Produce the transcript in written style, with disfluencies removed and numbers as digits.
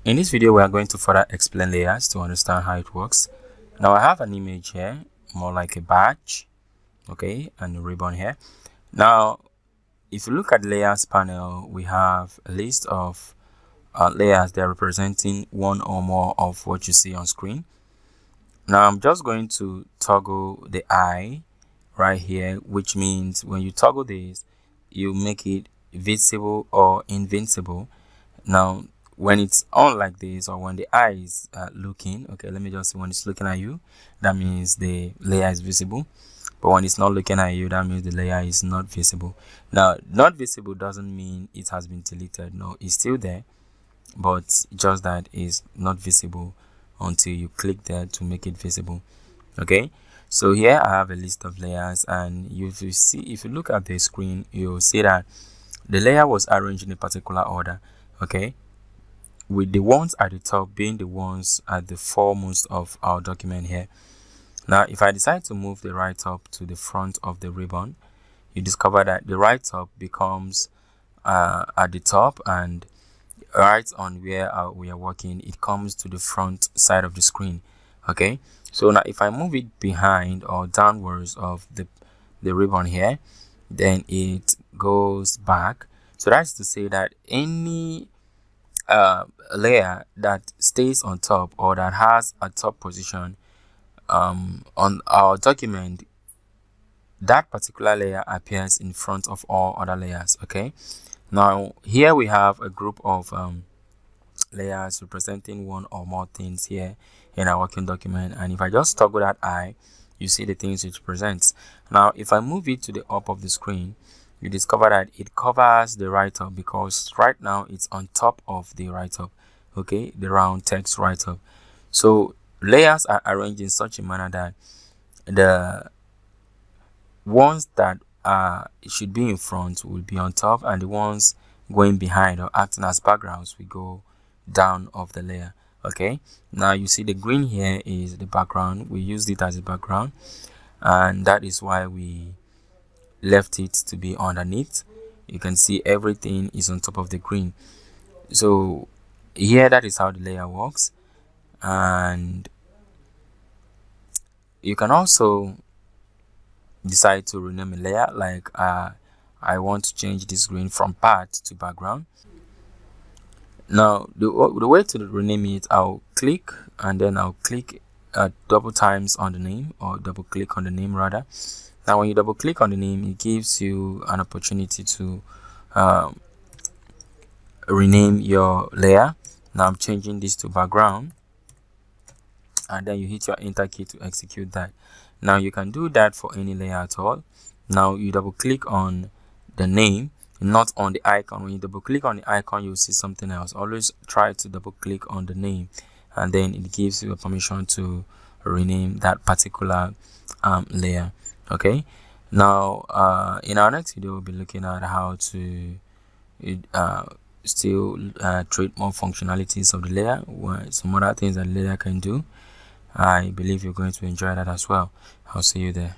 In this video, we are going to further explain layers to understand how it works. Now, I have an image here, more like a badge, okay, and a ribbon here. Now, if you look at the layers panel, we have a list of layers that are representing one or more of what you see on screen. Now, I'm just going to toggle the eye right here, which means when you toggle this, you make it visible or invincible. Now, when it's on like this, or when the eye is looking, okay, let me just say when it's looking at you, that means the layer is visible. But when it's not looking at you, that means the layer is not visible. Now, not visible doesn't mean it has been deleted. No, it's still there, but just that is not visible until you click there to make it visible. Okay, so here I have a list of layers, and if you look at the screen, you'll see that the layer was arranged in a particular order. Okay, with the ones at the top being the ones at the foremost of our document here. Now, if I decide to move the right top to the front of the ribbon, you discover that the right top becomes at the top, and right on where we are working, it comes to the front side of the screen. Okay, so now if I move it behind or downwards of the ribbon here, then it goes back. So that's to say that any layer that stays on top or that has a top position on our document, that particular layer appears in front of all other layers. Okay, now here we have a group of layers representing one or more things here in our working document, and if I just toggle that eye, you see the things it represents. Now, if I move it to the up of the screen, you discover that it covers the write-up, because right now it's on top of the write-up, okay, the round text write-up. So layers are arranged in such a manner that the ones that should be in front will be on top, and the ones going behind or acting as backgrounds will go down of the layer. Okay, now you see the green here is the background. We used it as a background, and that is why we left it to be underneath. You can see everything is on top of the green. So here, that is how the layer works. And you can also decide to rename a layer, like I want to change this green from path to background. Now, the way to rename it, I'll click, and then I'll click double times on the name, or double click on the name rather. Now, when you double click on the name, it gives you an opportunity to rename your layer. Now I'm changing this to background, and then you hit your enter key to execute that. Now you can do that for any layer at all. Now you double click on the name, not on the icon. When you double click on the icon, you'll see something else. Always try to double click on the name, and then it gives you a permission to rename that particular layer. Okay, now in our next video, we'll be looking at how to still treat more functionalities of the layer, some other things that the layer can do. I believe you're going to enjoy that as well. I'll see you there.